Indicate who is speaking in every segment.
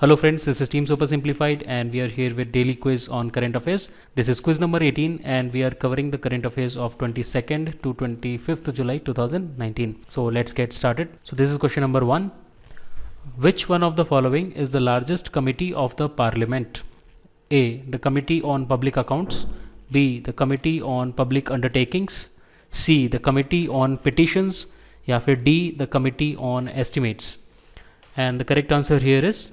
Speaker 1: Hello friends, this is Team Super Simplified and we are here with daily quiz on current affairs. This is quiz number 18 and we are covering the current affairs of 22nd to 25th July 2019. So let's get started. So this is question number 1. Which one of the following is the largest committee of the Parliament? A. The Committee on Public Accounts. B. The Committee on Public Undertakings. C. The Committee on Petitions. या फिर D. The Committee on Estimates. And the correct answer here is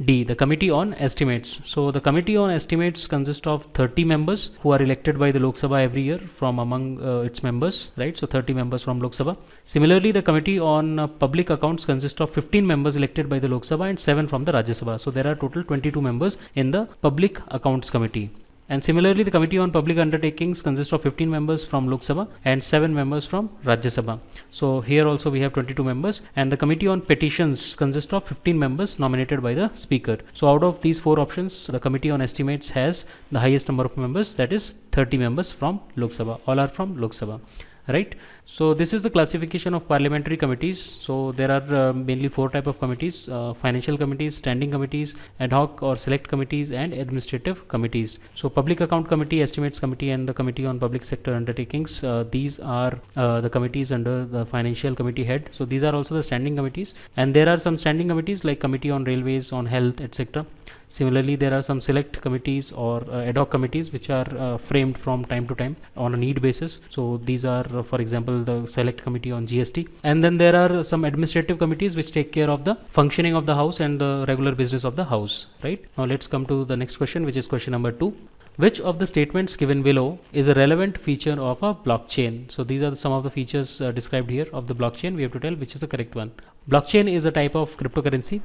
Speaker 1: D. The Committee on Estimates. So the Committee on Estimates consists of 30 members who are elected by the Lok Sabha every year from among its members, right? So 30 members from Lok Sabha. Similarly, the Committee on Public Accounts consists of 15 members elected by the Lok Sabha and 7 from the Rajya Sabha. So there are total 22 members in the Public Accounts Committee. And similarly, the Committee on Public Undertakings consists of 15 members from Lok Sabha and 7 members from Rajya Sabha. So here also we have 22 members, and the Committee on Petitions consists of 15 members nominated by the Speaker. So out of these 4 options, the Committee on Estimates has the highest number of members, that is 30 members from Lok Sabha. All are from Lok Sabha. Right. So this is the classification of parliamentary committees. So there are mainly 4 types of committees: financial committees, standing committees, ad hoc or select committees, and administrative committees. So Public Account Committee, Estimates Committee, and the Committee on Public Sector Undertakings, these are the committees under the financial committee head. So these are also the standing committees, and there are some standing committees like Committee on Railways, on Health, etc. Similarly, there are some select committees or ad hoc committees which are framed from time to time on a need basis. So these are, for example, the select committee on GST. And then there are some administrative committees which take care of the functioning of the house and the regular business of the house. Right. Now let's come to the next question, which is question number 2. Which of the statements given below is a relevant feature of a blockchain? So these are some of the features described here of the blockchain. We have to tell which is the correct one. Blockchain is a type of cryptocurrency.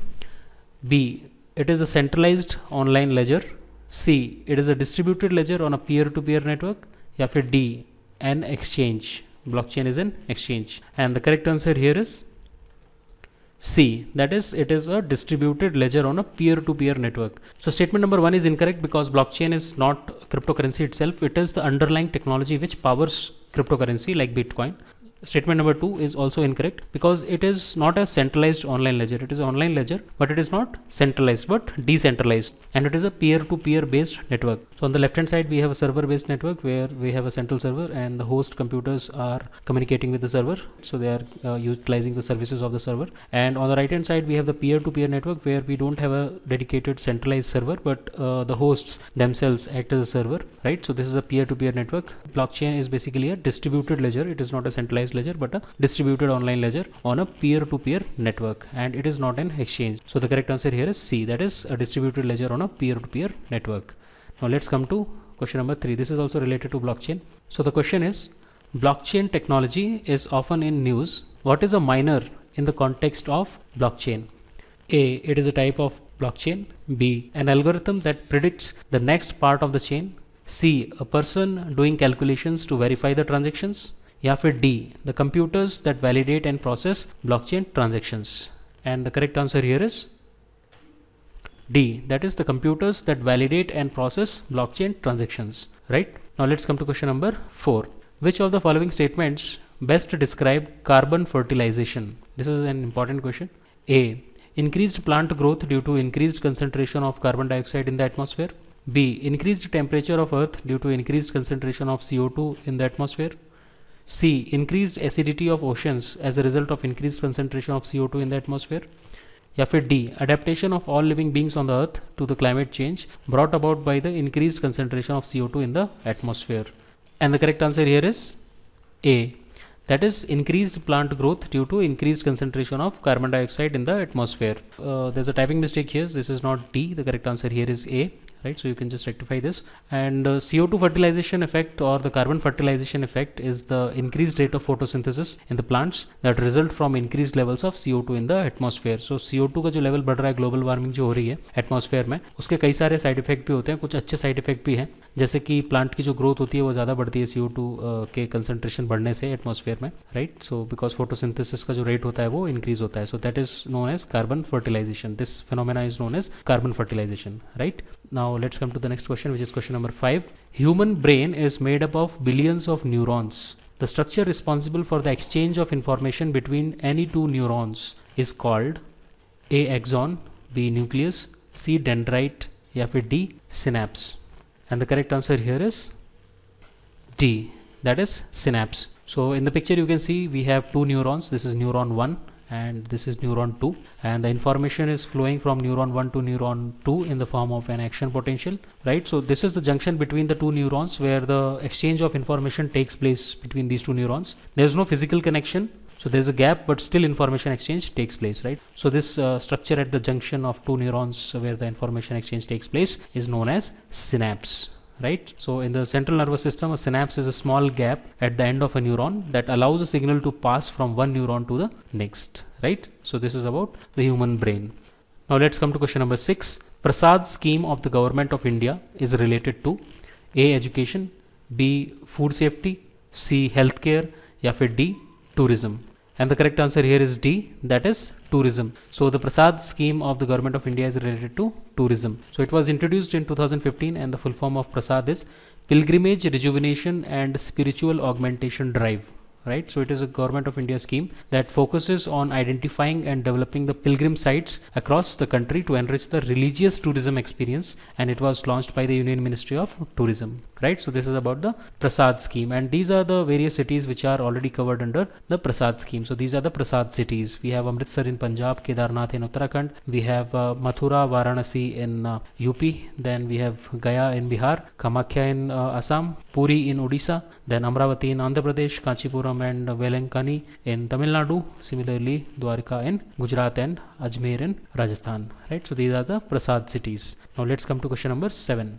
Speaker 1: B. It is a centralized online ledger. C. It is a distributed ledger on a peer-to-peer network. या फिर D. An exchange. Blockchain is an exchange. And the correct answer here is C. That is, it is a distributed ledger on a peer-to-peer network. So statement number 1 is incorrect because blockchain is not cryptocurrency itself. It is the underlying technology which powers cryptocurrency like Bitcoin. Statement number 2 is also incorrect because it is not a centralized online ledger. It is an online ledger, but it is not centralized but decentralized, and it is a peer-to-peer based network. So on the left hand side we have a server based network where we have a central server and the host computers are communicating with the server. So they are utilizing the services of the server. And on the right hand side we have the peer-to-peer network where we don't have a dedicated centralized server, but the hosts themselves act as a server, right? So this is a peer-to-peer network. Blockchain is basically a distributed ledger. It is not a centralized ledger but a distributed online ledger on a peer-to-peer network, and it is not an exchange. So the correct answer here is C. That is a distributed ledger on a peer-to-peer network. Now let's come to question number 3. This is also related to blockchain. So the question is, blockchain technology is often in news. What is a miner in the context of blockchain? A. It is a type of blockchain. B. An algorithm that predicts the next part of the chain. C. A person doing calculations to verify the transactions. या फिर D. The computers that validate and process blockchain transactions. And the correct answer here is D. That is the computers that validate and process blockchain transactions. Right. Now let's come to question number 4. Which of the following statements best describe carbon fertilization? This is an important question. A. Increased plant growth due to increased concentration of carbon dioxide in the atmosphere. B. Increased temperature of earth due to increased concentration of CO2 in the atmosphere. C. Increased acidity of oceans as a result of increased concentration of CO2 in the atmosphere. या फिर D. Adaptation of all living beings on the earth to the climate change brought about by the increased concentration of CO2 in the atmosphere. And the correct answer here is A. That is increased plant growth due to increased concentration of carbon dioxide in the atmosphere. There's a typing mistake here. This is not D. The correct answer here is A. Right, so you can just rectify this. And CO2 fertilization effect or the carbon fertilization effect is the increased rate of photosynthesis in the plants that result from increased levels of CO2 in the atmosphere. So CO2 का जो level बढ़ रहा है, global warming जो हो रही है atmosphere में, उसके कई सारे साइड इफेक्ट भी होते हैं. कुछ अच्छे साइड इफेक्ट भी हैं, जैसे कि प्लांट की जो ग्रोथ होती है वो ज़्यादा बढ़ती है CO2 के कंसंट्रेशन बढ़ने से एटमॉस्फेयर में. राइट, सो बिकॉज फोटोसिंथेसिस का जो रेट होता है वो इंक्रीज होता है. So that is known as carbon fertilisation. This phenomena is known as carbon fertilisation. Right. Now let's come to the next question, which is question number 5. Human brain is made up of billions of neurons. The structure responsible for the exchange of information between any two neurons is called A axon, B nucleus, C dendrite या फिर D synapse. And the correct answer here is D, that is synapse. So in the picture you can see we have two neurons. This is neuron 1 and this is neuron 2, and the information is flowing from neuron 1 to neuron 2 in the form of an action potential, right? So this is the junction between the two neurons where the exchange of information takes place between these two neurons. There is no physical connection, so there is a gap, but still information exchange takes place, right? So this structure at the junction of two neurons where the information exchange takes place is known as synapse, right? So in the central nervous system, a synapse is a small gap at the end of a neuron that allows a signal to pass from one neuron to the next, right? So this is about the human brain. Now let's come to question number 6. Prasad scheme of the government of India is related to A. Education, B. Food safety, C. Healthcare, या फिर D. Tourism. And the correct answer here is D, that is tourism. So the Prasad scheme of the government of India is related to tourism. So it was introduced in 2015 and the full form of Prasad is Pilgrimage, Rejuvenation and Spiritual Augmentation Drive. Right, so it is a government of India scheme that focuses on identifying and developing the pilgrim sites across the country to enrich the religious tourism experience, and it was launched by the Union Ministry of Tourism. Right, so this is about the Prasad scheme, and these are the various cities which are already covered under the Prasad scheme. So these are the Prasad cities. We have Amritsar in Punjab, Kedarnath in Uttarakhand, we have Mathura, Varanasi in UP, then we have Gaya in Bihar, Kamakhya in Assam, Puri in Odisha, then Amravati in Andhra Pradesh, Kanchipuram and Velankani in Tamil Nadu, similarly Dwarka in Gujarat and Ajmer in Rajasthan. Right, so these are the Prasad cities. Now let's come to question number 7.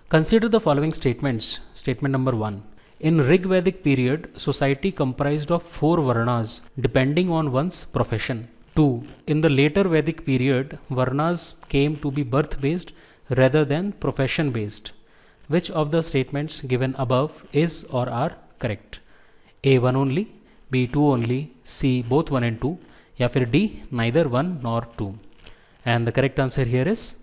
Speaker 1: Consider the following statements. Statement number 1. In Rig Vedic period, society comprised of 4 varnas depending on one's profession. 2. In the later Vedic period, varnas came to be birth based rather than profession based. Which of the statements given above is or are correct? A. 1 only, B. 2 only, C. both 1 and 2, या फिर D. neither 1 nor 2. And the correct answer here is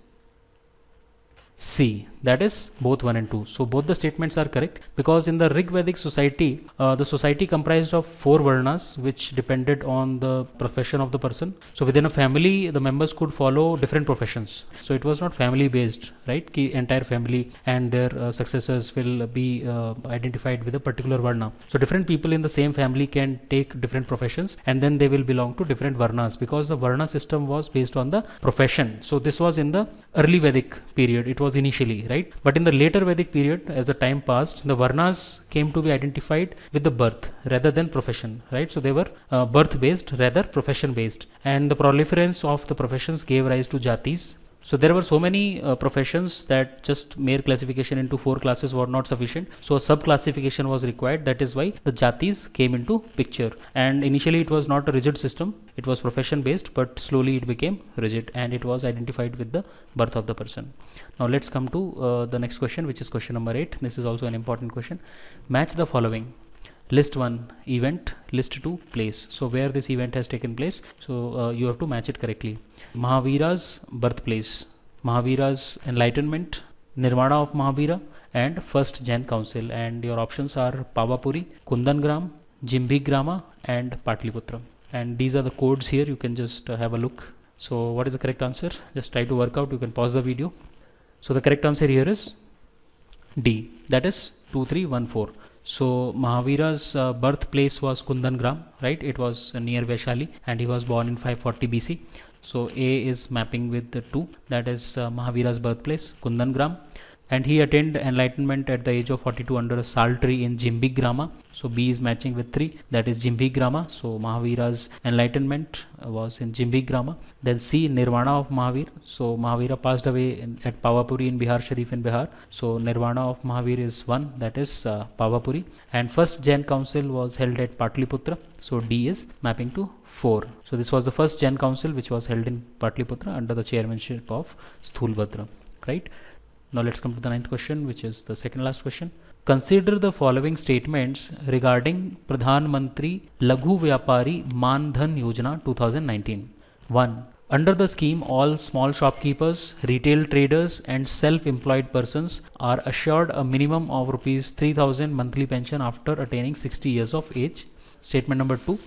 Speaker 1: C, that is both 1 and 2. So both the statements are correct, because in the Rig Vedic society, the society comprised of 4 varnas which depended on the profession of the person. So within a family, the members could follow different professions. So it was not family based, right? Ki entire family and their successors will be identified with a particular varna. So different people in the same family can take different professions and then they will belong to different varnas, because the varna system was based on the profession. So this was in the early Vedic period. It was initially, right? But in the later Vedic period, as the time passed, the varnas came to be identified with the birth rather than profession, right? So they were birth based rather profession based, and the proliferance of the professions gave rise to jatis. So there were so many professions that just mere classification into 4 classes were not sufficient. So a sub classification was required. That is why the jatis came into picture. And initially it was not a rigid system. It was profession based, but slowly it became rigid and it was identified with the birth of the person. Now let's come to the next question, which is question number 8. This is also an important question. Match the following. List 1 event, list 2 place. So where this event has taken place, so you have to match it correctly. Mahavira's birthplace, Mahavira's enlightenment, Nirvana of Mahavira, and first Jain Council. And your options are Pavapuri, Kundangram, Jimbigrama and Patliputra. And these are the codes here. You can just have a look. So what is the correct answer? Just try to work out. You can pause the video. So the correct answer here is D, that is 2314. So Mahavira's birthplace was Kundangram, right? It was near Vaishali and he was born in 540 BC. So A is mapping with the 2, that is Mahavira's birthplace, Kundangram. And he attained enlightenment at the age of 42 under a sal tree in Jimbigrama. So B is matching with 3, that is Jimbigrama. So Mahavira's enlightenment was in Jimbigrama. Then C, Nirvana of Mahavir. So Mahavira passed away at Pavapuri in Bihar Sharif in Bihar. So Nirvana of Mahavir is 1, that is Pavapuri. And first Jain Council was held at Patliputra. So D is mapping to 4. So this was the first Jain Council which was held in Patliputra under the chairmanship of Sthulbhadra, right? Now let's come to the 9th question, which is the second last question. Consider the following statements regarding Pradhan Mantri Laghu Vyapari Man Dhan Yojana 2019. 1. Under the scheme, all small shopkeepers, retail traders and self-employed persons are assured a minimum of Rs 3,000 monthly pension after attaining 60 years of age. Statement number 2.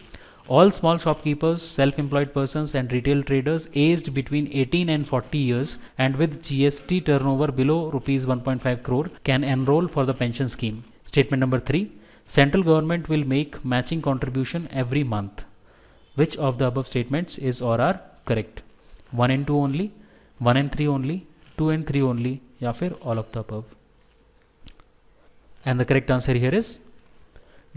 Speaker 1: All small shopkeepers, self-employed persons and retail traders aged between 18 and 40 years and with GST turnover below rupees 1.5 crore can enroll for the pension scheme. Statement number 3. Central government will make matching contribution every month. Which of the above statements is or are correct? 1 and 2 only, 1 and 3 only, 2 and 3 only, या फिर all of the above. And the correct answer here is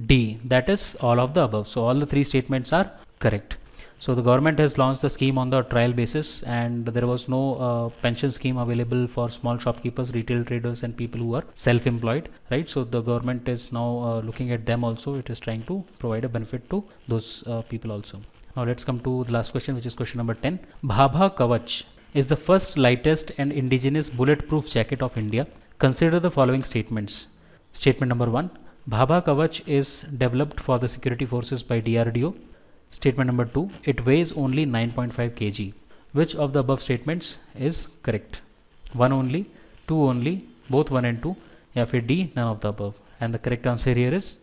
Speaker 1: D, that is all of the above. So all the three statements are correct. So the government has launched the scheme on the trial basis, and there was no pension scheme available for small shopkeepers, retail traders and people who are self-employed, right? So the government is now looking at them also. It is trying to provide a benefit to those people also. Now let's come to the last question, which is question number 10. Bhabha Kavach is the first lightest and indigenous bulletproof jacket of India. Consider the following statements. Statement number 1. Bhabha Kavach is developed for the security forces by DRDO. Statement number 2. It weighs only 9.5 kg. Which of the above statements is correct? 1 only, 2 only, both 1 and 2, या फिर D, none of the above. And the correct answer here is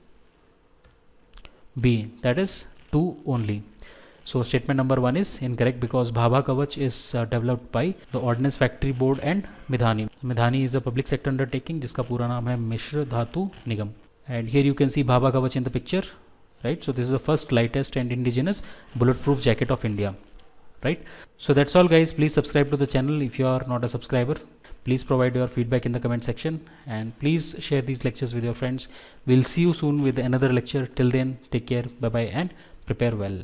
Speaker 1: B, that is 2 only. So statement number 1 is incorrect because Bhabha Kavach is developed by the Ordnance Factory Board and Midhani. Midhani is a public sector undertaking जिसका पूरा नाम है मिश्र धातु निगम. And here you can see Bhabha Kavach in the picture, right? So this is the first lightest and indigenous bulletproof jacket of India, right? So that's all guys. Please subscribe to the channel if you are not a subscriber. Please provide your feedback in the comment section and please share these lectures with your friends. We'll see you soon with another lecture. Till then, take care, bye bye and prepare well.